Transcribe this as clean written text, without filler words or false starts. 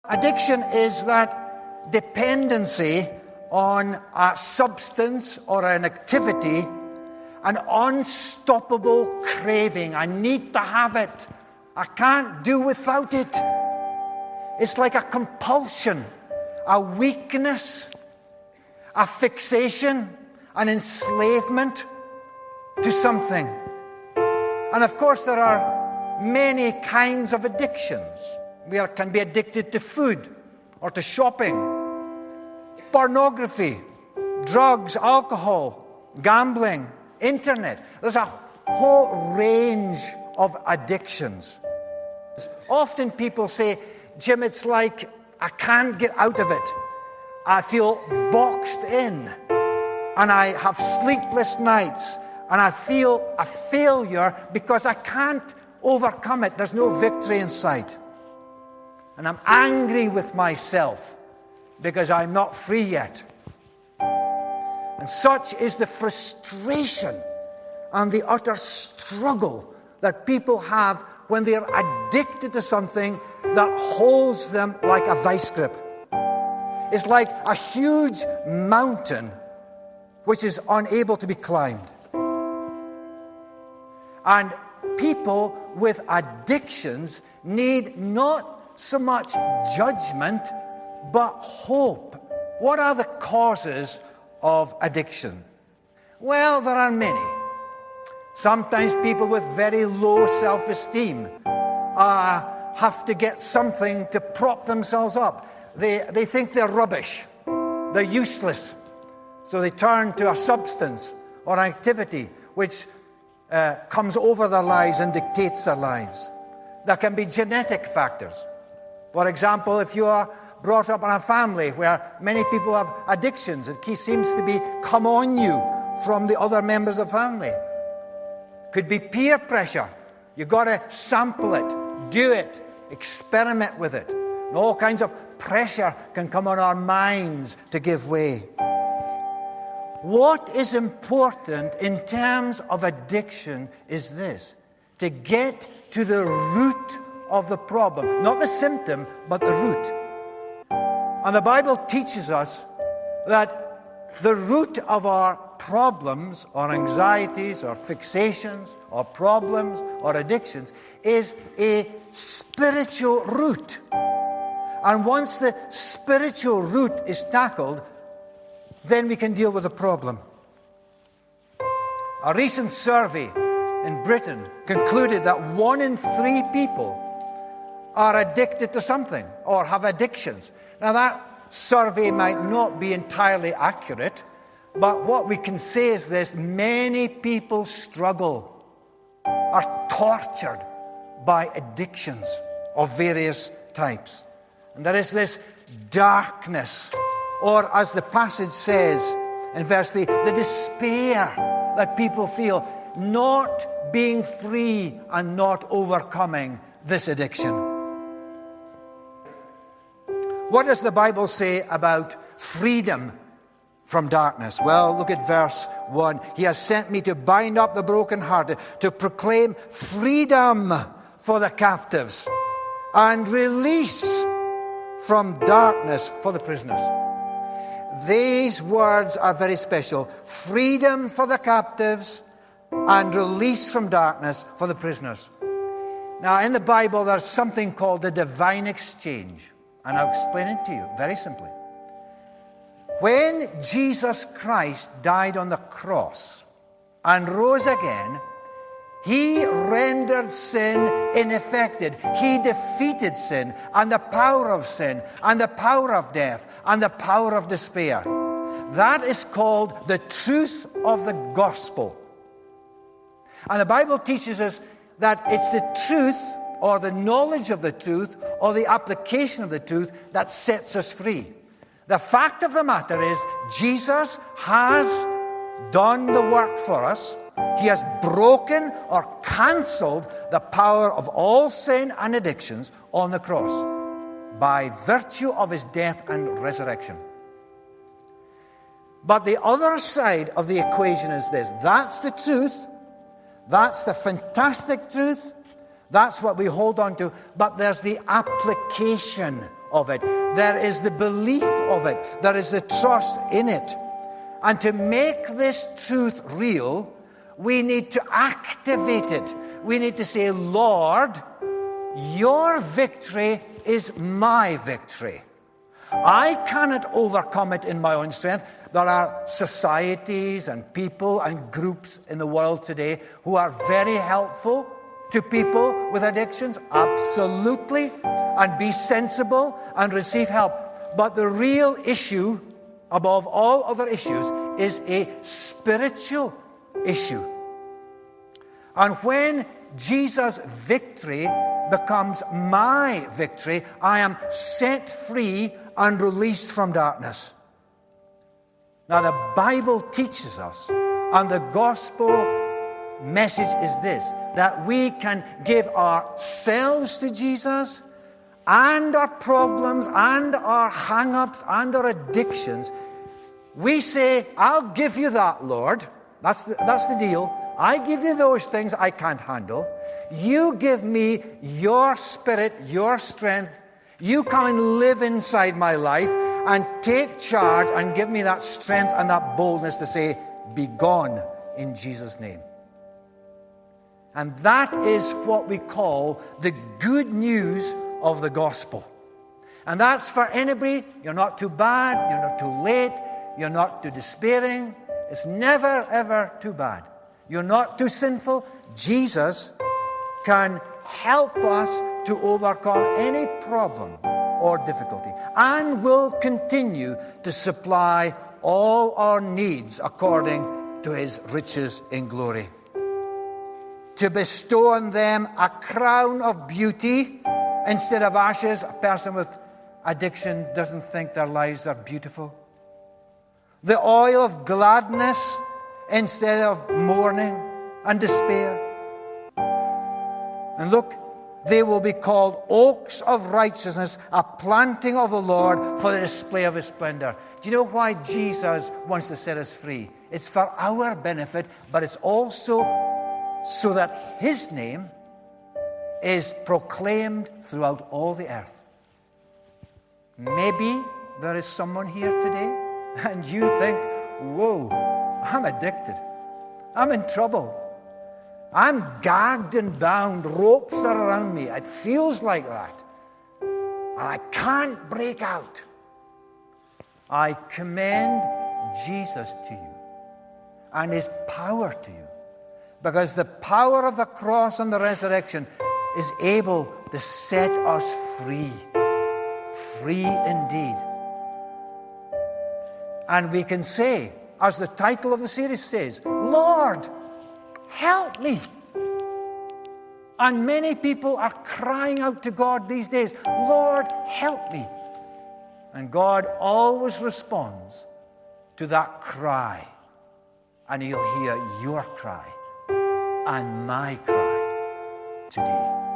Addiction is that dependency on a substance or an activity, an unstoppable craving. I need to have it. I can't do without it. It's like a compulsion, a weakness, a fixation, an enslavement to something. And of course, there are many kinds of addictions. We can be addicted to food or to shopping, pornography, drugs, alcohol, gambling, internet. There's a whole range of addictions. Often people say, Jim, it's like I can't get out of it. I feel boxed in, and I have sleepless nights, and I feel a failure because I can't overcome it. There's no victory in sight. And I'm angry with myself because I'm not free yet. And such is the frustration and the utter struggle that people have when they are addicted to something that holds them like a vice grip. It's like a huge mountain which is unable to be climbed. And people with addictions need not so much judgment, but hope. What are the causes of addiction? Well, there are many. Sometimes people with very low self-esteem have to get something to prop themselves up. They think they're rubbish. They're useless. So they turn to a substance or an activity which comes over their lives and dictates their lives. There can be genetic factors. For example, if you are brought up in a family where many people have addictions, it seems to be come on you from the other members of the family. Could be peer pressure. You've got to sample it, do it, experiment with it. And all kinds of pressure can come on our minds to give way. What is important in terms of addiction is this: to get to the root of the problem. Not the symptom, but the root. And the Bible teaches us that the root of our problems or anxieties or fixations or problems or addictions is a spiritual root. And once the spiritual root is tackled, then we can deal with the problem. A recent survey in Britain concluded that 1 in 3 people are addicted to something or have addictions. Now, that survey might not be entirely accurate, but what we can say is this: many people struggle, are tortured by addictions of various types. And there is this darkness, or as the passage says in verse 3, the despair that people feel, not being free and not overcoming this addiction. What does the Bible say about freedom from darkness? Well, look at verse 1. He has sent me to bind up the brokenhearted, to proclaim freedom for the captives, and release from darkness for the prisoners. These words are very special. Freedom for the captives and release from darkness for the prisoners. Now, in the Bible, there's something called the divine exchange. And I'll explain it to you very simply. When Jesus Christ died on the cross and rose again, he rendered sin ineffective. He defeated sin and the power of sin and the power of death and the power of despair. That is called the truth of the gospel. And the Bible teaches us that it's the truth or the knowledge of the truth or the application of the truth that sets us free. The fact of the matter is, Jesus has done the work for us. He has broken or cancelled the power of all sin and addictions on the cross by virtue of his death and resurrection. But the other side of the equation is this. That's the truth. That's the fantastic truth. That's what we hold on to. But there's the application of it. There is the belief of it. There is the trust in it. And to make this truth real, we need to activate it. We need to say, Lord, your victory is my victory. I cannot overcome it in my own strength. There are societies and people and groups in the world today who are very helpful to people with addictions. Absolutely. And be sensible and receive help. But the real issue, above all other issues, is a spiritual issue. And when Jesus' victory becomes my victory, I am set free and released from darkness. Now, the Bible teaches us, and the gospel message is this, that we can give ourselves to Jesus and our problems and our hang-ups and our addictions. We say, I'll give you that, Lord. That's the deal. I give you those things I can't handle. You give me your spirit, your strength. You come and live inside my life and take charge and give me that strength and that boldness to say, be gone in Jesus' name. And that is what we call the good news of the gospel. And that's for anybody. You're not too bad. You're not too late. You're not too despairing. It's never, ever too bad. You're not too sinful. Jesus can help us to overcome any problem or difficulty, and will continue to supply all our needs according to his riches in glory. To bestow on them a crown of beauty instead of ashes. A person with addiction doesn't think their lives are beautiful. The oil of gladness instead of mourning and despair. And look, they will be called oaks of righteousness, a planting of the Lord for the display of his splendor. Do you know why Jesus wants to set us free? It's for our benefit, but it's also so that his name is proclaimed throughout all the earth. Maybe there is someone here today and you think, whoa, I'm addicted. I'm in trouble. I'm gagged and bound. Ropes are around me. It feels like that. And I can't break out. I commend Jesus to you and his power to you. Because the power of the cross and the resurrection is able to set us free. Free indeed. And we can say, as the title of the series says, Lord, help me. And many people are crying out to God these days, Lord, help me. And God always responds to that cry. And he'll hear your cry and my cry today.